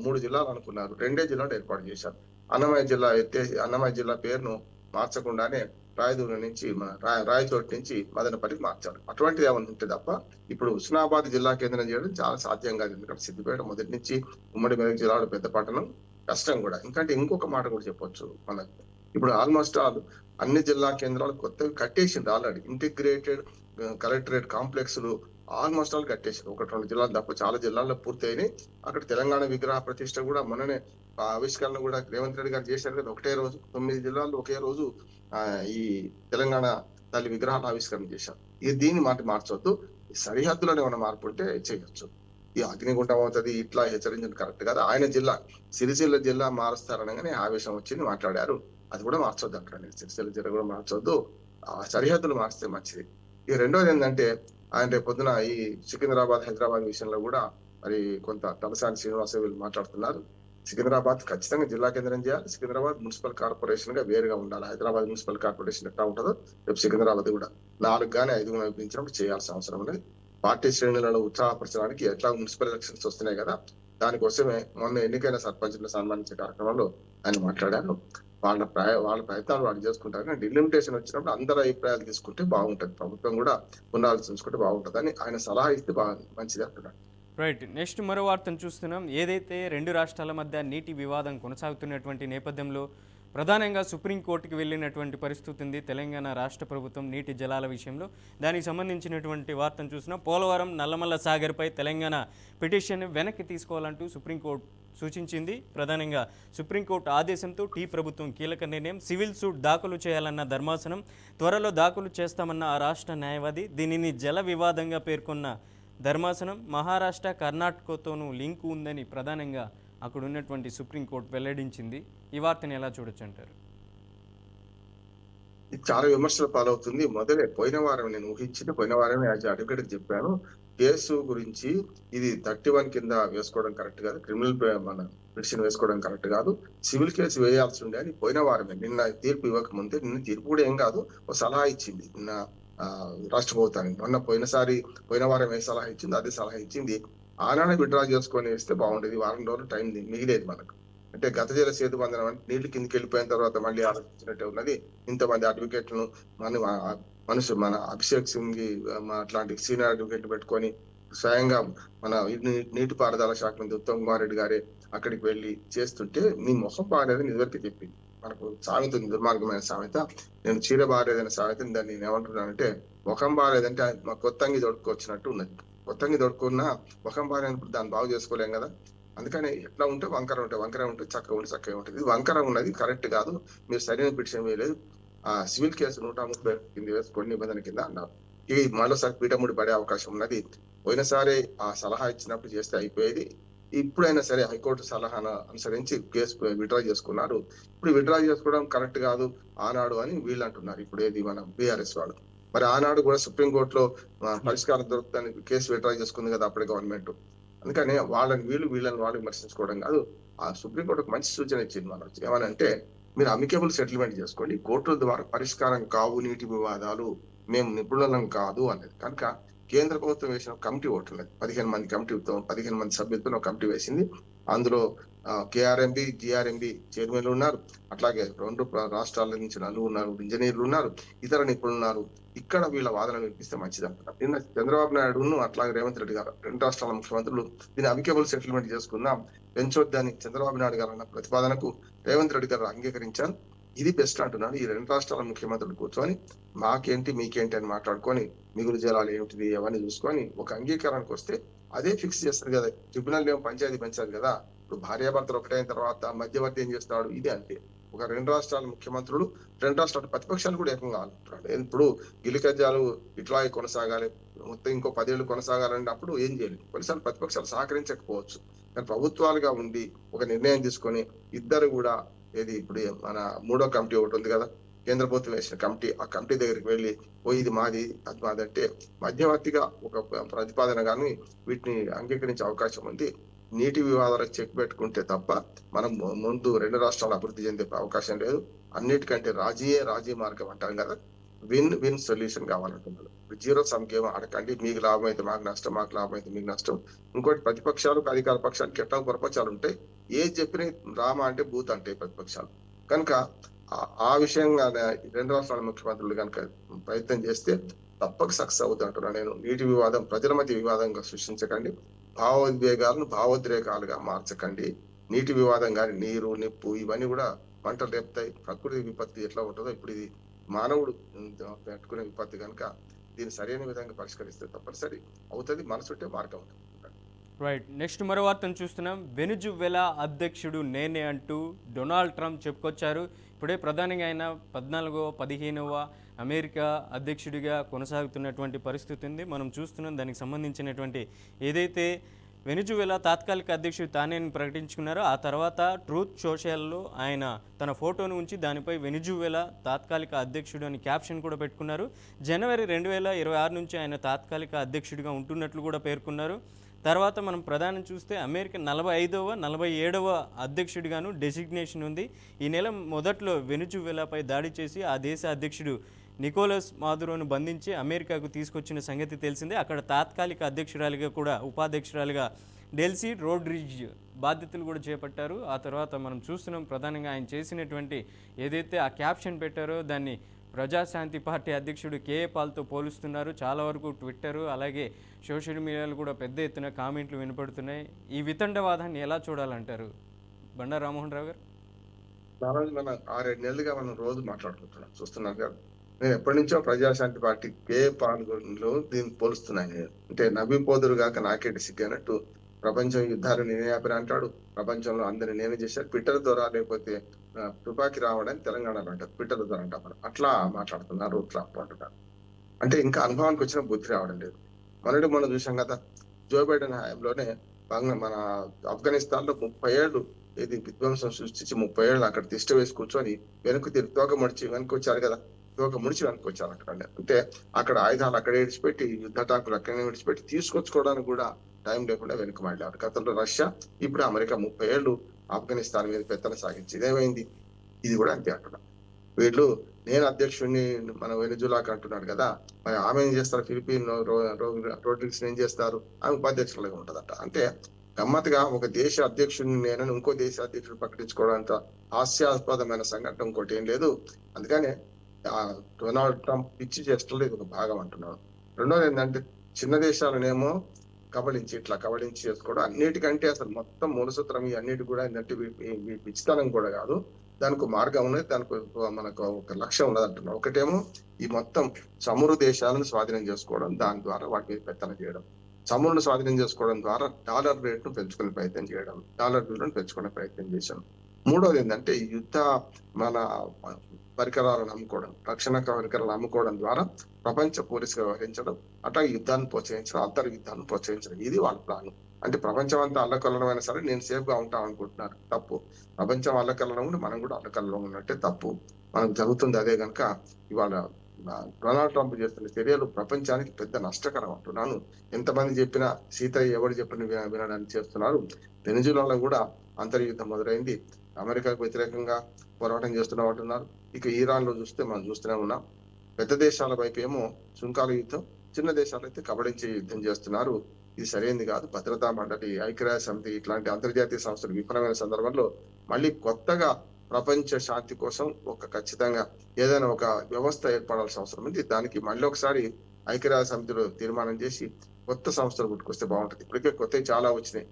3 జిల్లాలు అనుకున్నారు, 2 జిల్లాలు ఏర్పాటు చేశారు. అన్నమయ్య జిల్లా పేరును మార్చకుండానే రాయచోటి నుంచి మదనపల్లికి మార్చారు. అటువంటిది ఏమైనా ఉంటే తప్ప ఇప్పుడు హుస్నాబాద్ జిల్లా కేంద్రం చేయడం చాలా సాధ్యం కాదు. ఎందుకంటే సిద్దిపేట మొదటి నుంచి ఉమ్మడి మెదక్ జిల్లాలో పెద్ద పట్టణం, కష్టం కూడా. ఎందుకంటే ఇంకొక మాట కూడా చెప్పొచ్చు మనకు, ఇప్పుడు ఆల్మోస్ట్ అన్ని జిల్లా కేంద్రాలు కొత్తవి కట్టేసింది ఆల్రెడీ. ఇంటిగ్రేటెడ్ కలెక్టరేట్ కాంప్లెక్స్లు ఆల్మోస్ట్ కట్టేసింది. 1-2 జిల్లాలు తప్ప చాలా జిల్లాల్లో పూర్తి అయినాయి. అక్కడ తెలంగాణ విగ్రహ ప్రతిష్ట కూడా మొన్ననే ఆవిష్కరణ కూడా రేవంత్ రెడ్డి గారు చేశారు కదా, ఒకటే రోజు 9 జిల్లాల్లో ఒకే రోజు ఈ తెలంగాణ తల్లి విగ్రహాలు ఆవిష్కరణ చేశారు. దీన్ని మార్చవద్దు. సరిహద్దులను ఏమైనా మార్పు ఉంటే చేయొచ్చు. ఈ అగ్నిగుండం అవుతుంది ఇట్లా హెచ్చరించడం కరెక్ట్ కదా. ఆయన జిల్లా సిరిసిల్ల జిల్లా మారుస్తారనగానే ఆవేశం వచ్చింది, మాట్లాడారు. అది కూడా మార్చొద్దు అంటారు. సిరిసిల్ల జిల్లా కూడా మార్చొద్దు, సరిహద్దులు మార్చితే మంచిది. ఇక రెండోది ఏంటంటే ఆయన రేపు పొద్దున ఈ సికింద్రాబాద్, హైదరాబాద్ విషయంలో కూడా మరి కొంత తలసాని శ్రీనివాసరావు వీళ్ళు మాట్లాడుతున్నారు. సికింద్రాబాద్ ఖచ్చితంగా జిల్లా కేంద్రం చేయాలి. సికింద్రాబాద్ మున్సిపల్ కార్పొరేషన్ గా వేరుగా ఉండాలి. హైదరాబాద్ మున్సిపల్ కార్పొరేషన్ ఎట్లా ఉంటుందో రేపు సికింద్రాబాద్ కూడా 4 కానీ 5 విభజించినప్పుడు చేయాల్సిన అవసరం ఉన్నది. పార్టీ శ్రేణులను ఉత్సాహపరచడానికి ఎట్లా మున్సిపల్ ఎలక్షన్స్ వస్తున్నాయి కదా, దానికోసమే మొన్న ఎన్నికైన సర్పంచులను సన్మానించే కార్యక్రమంలో ఆయన మాట్లాడారు. వాళ్ళ ప్రయత్నాలు వాళ్ళు చేసుకుంటారు. కానీ డిలిమిటేషన్ వచ్చినప్పుడు అందరి అభిప్రాయాలు తీసుకుంటే బాగుంటది, ప్రభుత్వం కూడా పునరాలోచించుకుంటే బాగుంటది అని ఆయన సలహా ఇస్తే మంచిది అంటున్నాడు. రైట్. నెక్స్ట్ మరో వార్తను చూస్తున్నాం. ఏదైతే 2 రాష్ట్రాల మధ్య నీటి వివాదం కొనసాగుతున్నటువంటి నేపథ్యంలో ప్రధానంగా సుప్రీంకోర్టుకి వెళ్ళినటువంటి పరిస్థితి ఉంది తెలంగాణ రాష్ట్ర ప్రభుత్వం నీటి జలాల విషయంలో. దానికి సంబంధించినటువంటి వార్తను చూసినా పోలవరం నల్లమల్ల సాగర్పై తెలంగాణ పిటిషన్ వెనక్కి తీసుకోవాలంటూ సుప్రీంకోర్టు సూచించింది. ప్రధానంగా సుప్రీంకోర్టు ఆదేశంతో ప్రభుత్వం కీలక నిర్ణయం. సివిల్ సూట్ దాఖలు చేయాలన్న ధర్మాసనం త్వరలో దాఖలు చేస్తామన్న ఆ రాష్ట్ర న్యాయవాది. దీనిని జల వివాదంగా పేర్కొన్న ధర్మాసనం మహారాష్ట్ర కర్ణాటకతోనూ లింకు ఉందని ప్రధానంగా అక్కడ ఉన్నటువంటి సుప్రీంకోర్టు వెల్లడించింది. ఈ వార్తని ఎలా చూడొచ్చు అంటారు? ఇది చాలా విమర్శల పాలవుతుంది. పోయిన వారం నేను ఊహించిన పోయిన వారమే అడ్వకేట్ చెప్పాను. కేసు గురించి ఇది 31 కింద వేసుకోవడం కరెక్ట్ కాదు, క్రిమినల్ మన పిటిషన్ వేసుకోవడం కరెక్ట్ కాదు, సివిల్ కేసు వేయాల్సి ఉండే అని పోయిన వారమే. నిన్న తీర్పు ఇవ్వక ముందే, నిన్న తీర్పు కూడా ఏం కాదు, ఒక సలహా ఇచ్చింది నిన్న రాష్ట్ర ప్రభుత్వానికి. పోయిన వారం ఏ సలహా ఇచ్చింది అదే సలహా ఇచ్చింది. ఆనాడే విత్డ్రా చేసుకొని వేస్తే బాగుండేది. వారం రోజులు టైం మిగిలేదు మనకు. అంటే గత జల సేతు బంధనం అంటే నీళ్లు కిందకి వెళ్ళిపోయిన తర్వాత మళ్ళీ ఆలోచించినట్టే ఉన్నది. ఇంతమంది అడ్వకేట్లను మన అభిషేక్ సింగ్ అట్లాంటి సీనియర్ అడ్వకేట్ పెట్టుకొని స్వయంగా మన నీటిపారుదల శాఖ మంత్రి ఉత్తమ్ కుమార్ రెడ్డి గారే అక్కడికి వెళ్ళి చేస్తుంటే నీ మొహం బాగాలేదని ఇదివరకు చెప్పింది. మనకు సామెత ఉంది, దుర్మార్గమైన సామెత. నేను చీర బాగాలేదనే సామెత, దాన్ని నేను ఏమంటున్నానంటే ముఖం బాగాలేదంటే మా కొత్తంగి దొడుకొచ్చినట్టు ఉన్నది. కొత్తంగి దొడుకున్నా ముఖం బాగాలేనప్పుడు దాన్ని బాగు చేసుకోలేం కదా. అందుకని ఎట్లా ఉంటే వంకర ఉంటే చక్కగా ఉంటుంది. ఇది వంకర ఉన్నది, కరెక్ట్ కాదు. మీరు సరైన పిటిషన్ వేయలేదు. ఆ సివిల్ కేసు 130 కింద వేసుకొని నిబంధన కింద అన్నారు. ఇది మరోసారి పీఠముడి పడే అవకాశం ఉన్నది. పోయినసారి ఆ సలహా ఇచ్చినప్పుడు చేస్తే అయిపోయేది. ఇప్పుడైనా సరే హైకోర్టు సలహాను అనుసరించి కేసు విత్డ్రా చేసుకున్నారు. ఇప్పుడు విత్డ్రా చేసుకోవడం కరెక్ట్ కాదు ఆనాడు అని వీళ్ళు అంటున్నారు. ఇప్పుడు ఏది మన బీఆర్ఎస్ వాళ్ళు. మరి ఆనాడు కూడా సుప్రీంకోర్టులో పరిష్కారం దొరుకుతానికి కేసు విత్డ్రా చేసుకుంది కదా అప్పుడే గవర్నమెంట్. అందుకని వీళ్ళని వాళ్ళు విమర్శించుకోవడం కాదు. ఆ సుప్రీంకోర్టు ఒక మంచి సూచన ఇచ్చింది మనం. ఏమనంటే, మీరు అమికేబుల్ సెటిల్మెంట్ చేసుకోండి, కోర్టుల ద్వారా పరిష్కారం కావు నీటి వివాదాలు, మేము నిపుణులం కాదు అనేది. కనుక కేంద్ర ప్రభుత్వం వేసిన కమిటీ ఒకటి ఉన్నది. 15 మంది సభ్యులతో కమిటీ వేసింది. అందులో కేఆర్ఎంబి, జిఆర్ఎంబి చైర్మన్లు ఉన్నారు. అట్లాగే 2 రాష్ట్రాల నుంచి ఉన్నారు, ఇంజనీర్లు ఉన్నారు, ఇతర నిపుణులు ఉన్నారు. ఇక్కడ వీళ్ళ వాదన వినిపిస్తే మంచిది అంటున్నారు. నిన్న చంద్రబాబు నాయుడును అట్లాగే రేవంత్ రెడ్డి గారు 2 రాష్ట్రాల ముఖ్యమంత్రులు దీన్ని అమికేబుల్ సెటిల్మెంట్ చేసుకుందాం, పెంచొద్దని చంద్రబాబు నాయుడు గారు అన్న ప్రతిపాదనకు రేవంత్ రెడ్డి గారు అంగీకరించారు. ఇది బెస్ట్ అంటున్నాను. ఈ 2 రాష్ట్రాల ముఖ్యమంత్రులు కూర్చొని మాకేంటి మీకేంటి అని మాట్లాడుకొని మిగులు జలాలు ఏమిటిది అవన్నీ చూసుకొని ఒక అంగీకారానికి వస్తే అదే ఫిక్స్ చేస్తారు కదా. ట్రిబ్యునల్ ఏమో పంచాయతీ పెంచాలి కదా. ఇప్పుడు భార్యాభర్తలు ఒకటైన తర్వాత మధ్యవర్తి ఏం చేస్తాడు, ఇదే అంతే. ఒక 2 రాష్ట్రాల ముఖ్యమంత్రులు, 2 రాష్ట్రాల ప్రతిపక్షాలు కూడా ఏకంగా ఆలుంటున్నాడు. ఇప్పుడు గిలికజ్జాలు ఇట్లా కొనసాగాలి, మొత్తం ఇంకో 10 ఏళ్ళు కొనసాగాలంటే అప్పుడు ఏం చేయాలి. కొన్నిసార్లు ప్రతిపక్షాలు సహకరించకపోవచ్చు, కానీ ప్రభుత్వాలుగా ఉండి ఒక నిర్ణయం తీసుకొని ఇద్దరు కూడా ఇప్పుడు మన 3వ కమిటీ ఒకటి ఉంది కదా, కేంద్ర ప్రభుత్వం వేసిన కమిటీ, ఆ కమిటీ దగ్గరికి వెళ్ళి ఇది మాది అది మాది అంటే మధ్యవర్తిగా ఒక ప్రతిపాదన కానీ వీటిని అంగీకరించే అవకాశం ఉంది. నీటి వివాదాలకు చెక్ పెట్టుకుంటే తప్ప మనం ముందు 2 రాష్ట్రాలు అభివృద్ధి చెందే అవకాశం లేదు. అన్నిటికంటే రాజీ మార్గం అంటాం కదా, విన్ సొల్యూషన్ కావాలంటున్నారు. 0 సమ్ గేమ్ ఆడకండి. మీకు లాభం అయితే మాకు నష్టం, మాకు లాభం అయితే మీకు నష్టం. ఇంకోటి, ప్రతిపక్షాలు అధికార పక్షానికి ఎట్లా పొరపక్షాలు ఉంటాయి. ఏది చెప్పినా రామ అంటే భూత్ అంటే ప్రతిపక్షాలు. కనుక ఆ విషయంగా 2 రాష్ట్రాల ముఖ్యమంత్రులు కనుక ప్రయత్నం చేస్తే తప్పక సక్సెస్ అవుతుంది అంటున్నా నేను. నీటి వివాదం ప్రజల మధ్య వివాదంగా సృష్టించకండి, భావోద్వేగాలను భావోద్రేకాలుగా మార్చకండి. నీటి వివాదం కానీ నీరు, నిప్పు ఇవన్నీ కూడా మంటలు రేపుతాయి. ప్రకృతి విపత్తి ఎట్లా ఉంటుందో ఇప్పుడు ఇది మానవుడు పెట్టుకునే విపత్తి. కనుక దీన్ని సరైన విధంగా పరిష్కరిస్తే తప్పనిసరి అవుతుంది. మనసుంటే మార్గం ఉంటుంది. రైట్. నెక్స్ట్ మరో వార్తను చూస్తున్నాం. వెనుజువెలా అధ్యక్షుడు నేనే అంటూ డొనాల్డ్ ట్రంప్ చెప్పుకొచ్చారు. ఇప్పుడే ప్రధానంగా ఆయన 14వ 15వ అమెరికా అధ్యక్షుడిగా కొనసాగుతున్నటువంటి పరిస్థితి ఉంది. మనం చూస్తున్నాం. దానికి సంబంధించినటువంటి ఏదైతే వెనుజువెలా తాత్కాలిక అధ్యక్షుడు తానేని ప్రకటించుకున్నారో ఆ తర్వాత ట్రూత్ సోషల్లో ఆయన తన ఫోటోను ఉంచి దానిపై వెనుజువెలా తాత్కాలిక అధ్యక్షుడు అని క్యాప్షన్ కూడా పెట్టుకున్నారు. జనవరి 2026 నుంచి ఆయన తాత్కాలిక అధ్యక్షుడిగా ఉంటున్నట్లు కూడా పేర్కొన్నారు. తర్వాత మనం ప్రధానం చూస్తే అమెరికా 45వ 47వ అధ్యక్షుడిగాను డెసిగ్నేషన్ ఉంది. ఈ నెల మొదట్లో వెనుజువెలాపై దాడి చేసి ఆ దేశ అధ్యక్షుడు నికోలస్ మాదురోను బంధించి అమెరికాకు తీసుకొచ్చిన సంగతి తెలిసిందే. అక్కడ తాత్కాలిక అధ్యక్షురాలిగా కూడా ఉపాధ్యక్షురాలిగా డెల్సీ రోడ్రిగ్జ్ బాధ్యతలు కూడా చేపట్టారు. ఆ తర్వాత మనం చూస్తున్నాం ప్రధానంగా ఆయన చేసినటువంటి ఏదైతే ఆ క్యాప్షన్ పెట్టారో దాన్ని ప్రజాశాంతి పార్టీ అధ్యక్షుడు కేఏ పాల్తో పోలుస్తున్నారు. చాలా వరకు ట్విట్టర్ అలాగే సోషల్ మీడియాలో కూడా పెద్ద ఎత్తున కామెంట్లు వినపడుతున్నాయి. ఈ వితండవాదాన్ని ఎలా చూడాలంటారు బండా రామ్మోహన్ రావు గారు? నారాజు మనం 6-7 నెలలుగా మనం రోజు మాట్లాడుకుంటున్నాం, చూస్తున్నాం కదా. నేను ఎప్పటి నుంచో ప్రజాశాంతి పార్టీ పాల్గొనలో దీన్ని పోలుస్తున్నాను నేను. అంటే నవ్వి పోదురు గాక నాకేటి సిగ్గన్నట్టు ప్రపంచం యుద్ధాలు నేనే ఆపిన అంటాడు. ప్రపంచంలో అందరిని నేనే చేశారు. ట్విట్టర్ ద్వారా లేకపోతే తుపాకీ రావడానికి తెలంగాణలో అంటారు. ట్విట్టర్ ద్వారా అంటాం మనం. అట్లా మాట్లాడుతున్నారు, ట్రంప్ అంటున్నారు. అంటే ఇంకా అనుభవానికి వచ్చిన బుద్ధి రావడం లేదు. మనం చూసాం కదా, జో బైడెన్ హయాంలోనే మన ఆఫ్ఘనిస్తాన్ లో 30 ఏళ్ళు ఇది విధ్వంసం సృష్టించి 30 ఏళ్ళు అక్కడ తిష్ట వేసి కూర్చొని వెనక్కి తిరిగి తోక ముడిచి వెనక్కి వచ్చారు కదా. తోక ముడిచి వెనక్కి వచ్చారు అక్కడ. అంటే అక్కడ ఆయుధాలు అక్కడే విడిచిపెట్టి, యుద్ధ టాంకులు అక్కడనే విడిచిపెట్టి తీసుకొచ్చుకోవడానికి కూడా టైం లేకుండా వెనక్కి మాట్లాడారు. గతంలో రష్యా, ఇప్పుడు అమెరికా 30 ఏళ్ళు ఆఫ్ఘనిస్తాన్ మీద పెత్తనం సాగించి ఇదేమైంది. ఇది కూడా అంతే అక్కడ. వీళ్ళు నేను అధ్యక్షుడిని మన వెనిజులాకి అంటున్నాడు కదా, మరి ఆమె ఏం చేస్తారు, ఫిలిపిన్ రోడ్రిగ్స్ ఏం చేస్తారు, ఆమె ఉపాధ్యక్షులుగా ఉంటదట. అంటే గమ్మత్తుగా ఒక దేశ అధ్యక్షుడిని నేనని ఇంకో దేశ అధ్యక్షుడు ప్రకటించుకోవడంత హాస్యాస్పదమైన సంఘటన ఇంకోటి ఏం లేదు. అందుకనే డొనాల్డ్ ట్రంప్ పిచ్చి చేష్టలో ఇది ఒక భాగం అంటున్నాను. రెండోది ఏంటంటే చిన్న దేశాలనేమో ఇట్లా కబళించి చేసుకోవడం, అన్నిటికంటే అసలు మొత్తం మూలసూత్రం ఈ అన్నిటి కూడా ఏంటంటే పిచ్చితనం కూడా కాదు, దానికి మార్గం ఉన్నది, దానికి మనకు ఒక లక్ష్యం ఉన్నది అంటున్నాం. ఒకటేమో ఈ మొత్తం చమురు దేశాలను స్వాధీనం చేసుకోవడం, దాని ద్వారా వాటి మీద పెత్తనం చేయడం, చమురును స్వాధీనం చేసుకోవడం ద్వారా డాలర్ రేట్ను పెంచుకునే ప్రయత్నం చేయడం, డాలర్ విలువను పెంచుకునే ప్రయత్నం చేశాం. మూడోది ఏంటంటే యుద్ధ మన పరికరాలను అమ్ముకోవడం, రక్షణ పరికరాలు అమ్ముకోవడం ద్వారా ప్రపంచ పోలీసుగా వ్యవహరించడం, అట్లా యుద్ధాన్ని ప్రోత్సహించడం, అంతర్ యుద్ధాన్ని ప్రోత్సహించడం, ఇది వాళ్ళ ప్లాన్. అంటే ప్రపంచం అంతా అల్లకల్లమైనా సరే నేను సేఫ్ గా ఉంటాం అనుకుంటున్నారు, తప్పు. ప్రపంచం అల్లకల్లం ఉండి మనం కూడా అల్లకల్లం ఉన్నట్టే తప్పు. మనకు జరుగుతుంది అదే కనుక ఇవాళ డొనాల్డ్ ట్రంప్ చేస్తున్న చర్యలు ప్రపంచానికి పెద్ద నష్టకరం అంటున్నాను. ఎంతమంది చెప్పినా సీతయ్య ఎవరు చెప్పిన వినడానికి చేస్తున్నారు. వెనిజులాలో కూడా అంతర్యుద్ధం మొదలైంది, అమెరికాకు వ్యతిరేకంగా పోరాటం చేస్తున్నాం అంటున్నారు. ఇక ఇరాన్ లో చూస్తే మనం చూస్తూనే ఉన్నాం. పెద్ద దేశాల వైపు ఏమో సుంకాల యుద్ధం, చిన్న దేశాలు అయితే కబడించే యుద్ధం చేస్తున్నారు. ఇది సరైనది కాదు. భద్రతా మండలి, ఐక్యరాజ్య సమితి ఇట్లాంటి అంతర్జాతీయ సంస్థలు విఫలమైన సందర్భంలో మళ్ళీ కొత్తగా ప్రపంచ శాంతి కోసం ఖచ్చితంగా ఏదైనా ఒక వ్యవస్థ ఏర్పడాల్సిన అవసరం ఉంది. దానికి మళ్ళీ ఒకసారి ఐక్యరాజ్య సమితిలో తీర్మానం చేసి కొత్త సంస్థలు పుట్టుకొస్తే బాగుంటుంది. ఇప్పటికే కొత్తవి చాలా వచ్చినాయి.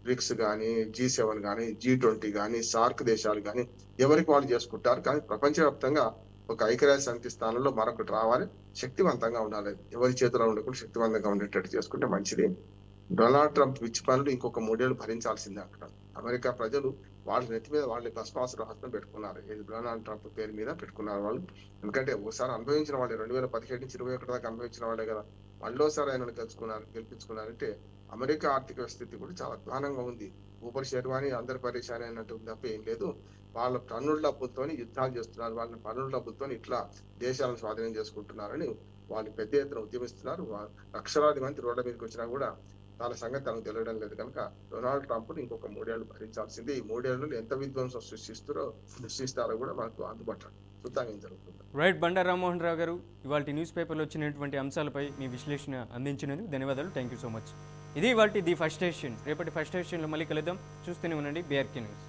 బ్రిక్స్ కానీ, G7 కానీ, G20 కానీ, సార్క్ దేశాలు కానీ ఎవరికి వాళ్ళు చేసుకుంటారు. కానీ ప్రపంచవ్యాప్తంగా ఒక ఐక్యరాజ్య సమితి స్థానంలో మరొకటి రావాలి, శక్తివంతంగా ఉండాలి. ఎవరి చేతిలో ఉండకుండా శక్తివంతంగా ఉండేటట్టు చేసుకుంటే మంచిది. డొనాల్డ్ ట్రంప్ పిచ్చి పనులు ఇంకొక 3 ఏళ్ళు భరించాల్సిందే అక్కడ. అమెరికా ప్రజలు వాళ్ళ నెత్తి మీద వాళ్ళ భస్మాసుర హస్తం పెట్టుకున్నారు. డొనాల్డ్ ట్రంప్ పేరు మీద పెట్టుకున్నారు వాళ్ళు. ఎందుకంటే ఒకసారి అనుభవించిన వాళ్ళే, 2017 నుంచి 2021 దాకా అనుభవించిన వాళ్ళే కదా. మళ్ళోసారి ఆయనను గెలిపించుకున్నారంటే అమెరికా ఆర్థిక స్థితి కూడా చాలా అధ్వానంగా ఉంది. ఊపరి శర్వాణి అందరి పరేషాని అన్నట్టు తప్ప ఏం లేదు. వాళ్ళ పన్నుల డబ్బులతో యుద్ధాలు చేస్తున్నారు, వాళ్ళ పన్నుల డబ్బులతో ఇట్లా దేశాలను స్వాధీనం చేసుకుంటున్నారని వాళ్ళు పెద్ద ఎత్తున ఉద్యమిస్తున్నారు. లక్షలాది మంది రోడ్ల మీదకి వచ్చినా కూడా వాళ్ళ సంగతి తనకు తెలియడం లేదు. కనుక డొనాల్డ్ ట్రంప్ ఇంకొక 3 ఏళ్ళు భరించాల్సిందే. ఈ 3 ఏళ్ళు ఎంత విధ్వంసం సృష్టిస్తారో కూడా మనకు అందుబాటులో చూద్దాం ఏం జరుగుతుంది. రైట్. బండారు రామ్మోహన్ రావు గారు, ఇవాళ న్యూస్ పేపర్లో వచ్చినటువంటి అంశాలపై మీ విశ్లేషణ అందించినందుకు ధన్యవాదాలు. Thank you so much. ఇది ఇవాళ ది ఫస్ట్ ఎడిషన్. రేపటి ఫస్ట్ ఎడిషన్లో మళ్ళీ కలుద్దాం. చూస్తూనే ఉండండి BRK న్యూస్.